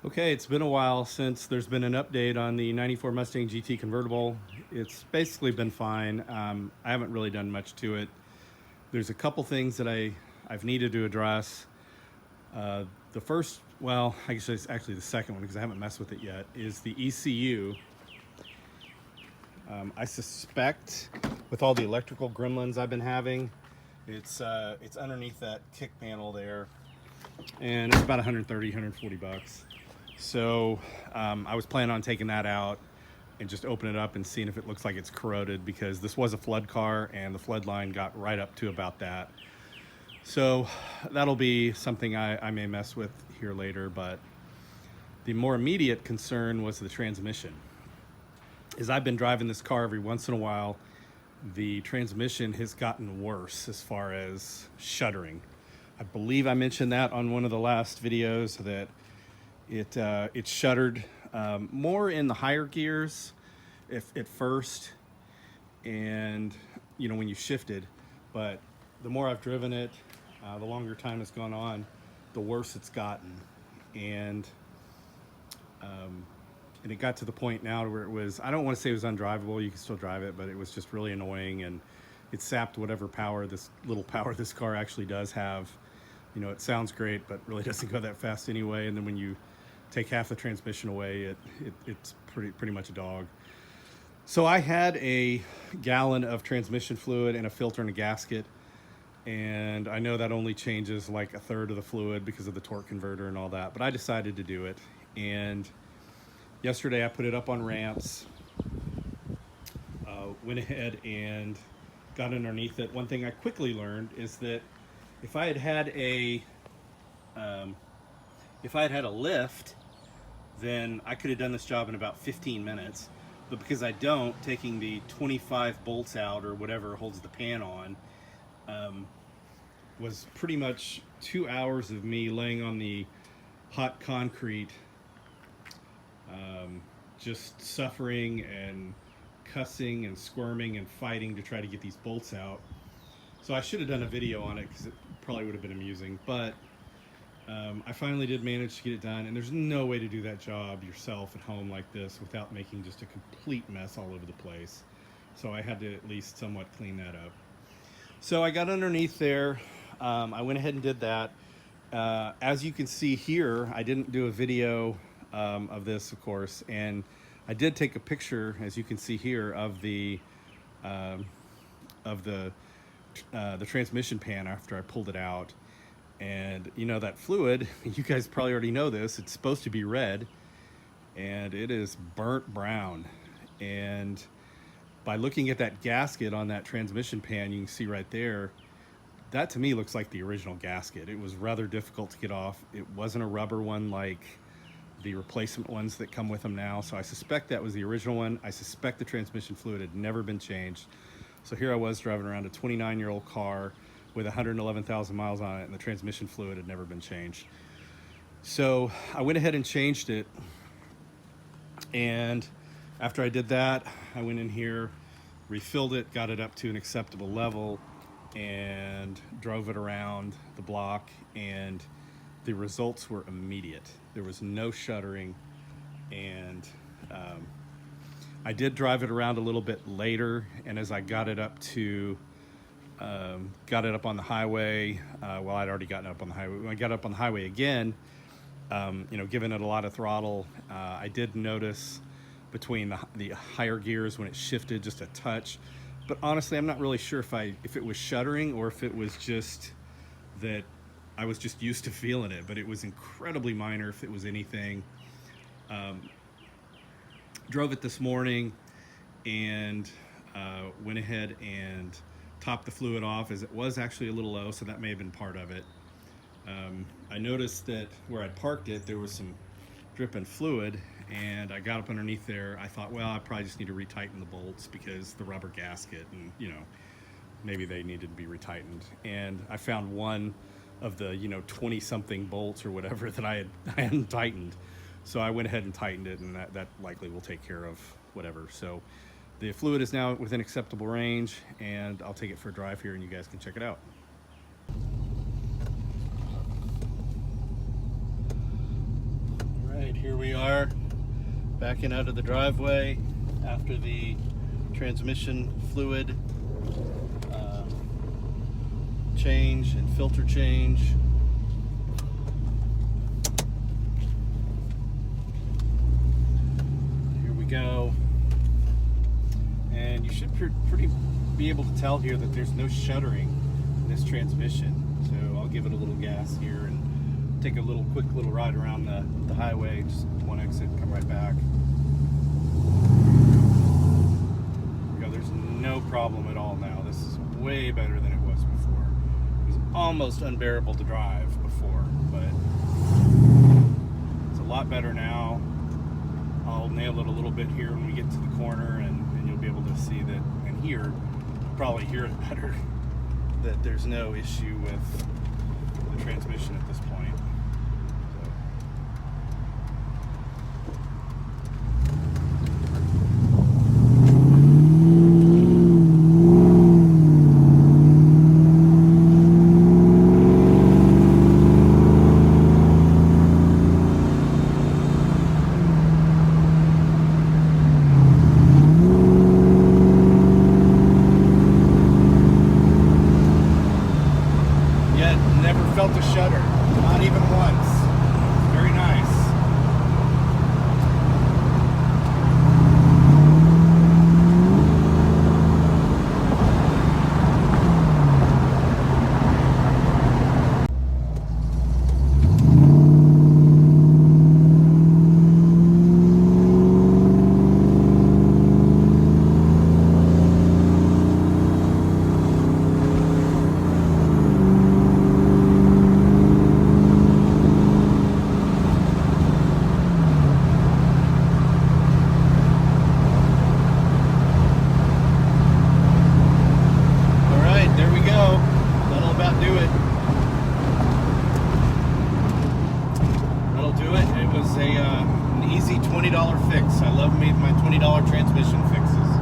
Okay, it's been a while since there's been an update on the 94 Mustang GT Convertible. It's basically been fine. I haven't really done much to it. There's a couple things that I've needed to address. The first, well, I guess it's actually the second one because I haven't messed with it yet, is the ECU. I suspect with all the electrical gremlins I've been having, it's underneath that kick panel there, and it's about 130, 140 bucks. So I was planning on taking that out and just opening it up and seeing if it looks like it's corroded, because this was a flood car and the flood line got right up to about that. So that'll be something I may mess with here later. But the more immediate concern was the transmission. As I've been driving this car, every once in a while the transmission has gotten worse as far as shuddering. I believe I mentioned that on one of the last videos, that it shuddered more in the higher gears at first, and when you shifted. But the more I've driven it, the longer time has gone on, the worse it's gotten. And it got to the point now where it was, I don't want to say it was undrivable, you can still drive it, but it was just really annoying, and it sapped whatever power, this car actually does have. It sounds great, but really doesn't go that fast anyway. And then when you take half the transmission away, it's pretty much a dog. So I had a gallon of transmission fluid and a filter and a gasket, and I know that only changes like a third of the fluid because of the torque converter and all that, but I decided to do it. And yesterday I put it up on ramps, went ahead and got underneath it. One thing I quickly learned is that if I had had a lift, then I could have done this job in about 15 minutes. But because I don't, taking the 25 bolts out or whatever holds the pan on, was pretty much 2 hours of me laying on the hot concrete, just suffering and cussing and squirming and fighting to try to get these bolts out. So I should have done a video on it because it probably would have been amusing, but I finally did manage to get it done. And there's no way to do that job yourself at home like this without making just a complete mess all over the place. So I had to at least somewhat clean that up. So I got underneath there. I went ahead and did that. As you can see here, I didn't do a video of this, of course, and I did take a picture, as you can see here, of the transmission pan after I pulled it out. And that fluid, you guys probably already know this, it's supposed to be red, and it is burnt brown. And by looking at that gasket on that transmission pan, you can see right there, that to me looks like the original gasket. It was rather difficult to get off. It wasn't a rubber one like the replacement ones that come with them now. So I suspect that was the original one. I suspect the transmission fluid had never been changed. So here I was driving around a 29-year-old car with 111,000 miles on it, and the transmission fluid had never been changed. So I went ahead and changed it. And after I did that, I went in here, refilled it, got it up to an acceptable level, and drove it around the block, and the results were immediate. There was no shuddering, and I did drive it around a little bit later, and as I got it up on the highway, well, I'd already gotten up on the highway. When I got up on the highway again, giving it a lot of throttle, I did notice between the higher gears when it shifted just a touch. But honestly, I'm not really sure if it was shuddering or if it was just that I was just used to feeling it, but it was incredibly minor if it was anything. Drove it this morning and went ahead and topped the fluid off, as it was actually a little low, so that may have been part of it. I noticed that where I parked it, there was some dripping fluid, and I got up underneath there. I thought, well, I probably just need to retighten the bolts because the rubber gasket, and maybe they needed to be retightened. And I found one of the 20 something bolts or whatever that I hadn't tightened. So I went ahead and tightened it, and that likely will take care of whatever. So the fluid is now within acceptable range, and I'll take it for a drive here and you guys can check it out. All right. Here we are, backing out of the driveway after the transmission fluid change and filter change. Here we go. And you should pretty be able to tell here that there's no shuddering in this transmission. So I'll give it a little gas here and take a quick little ride around the highway, just one exit, come right back. There's no problem at all now. This is way better than it was before. It was almost unbearable to drive before, but it's a lot better now. I'll nail it a little bit here when we get to the corner, and you'll be able to see that, and here, probably hear it better, that there's no issue with the transmission at this point. Felt a shudder, not even once. Very nice. An easy $20 fix. I love my $20 transmission fixes.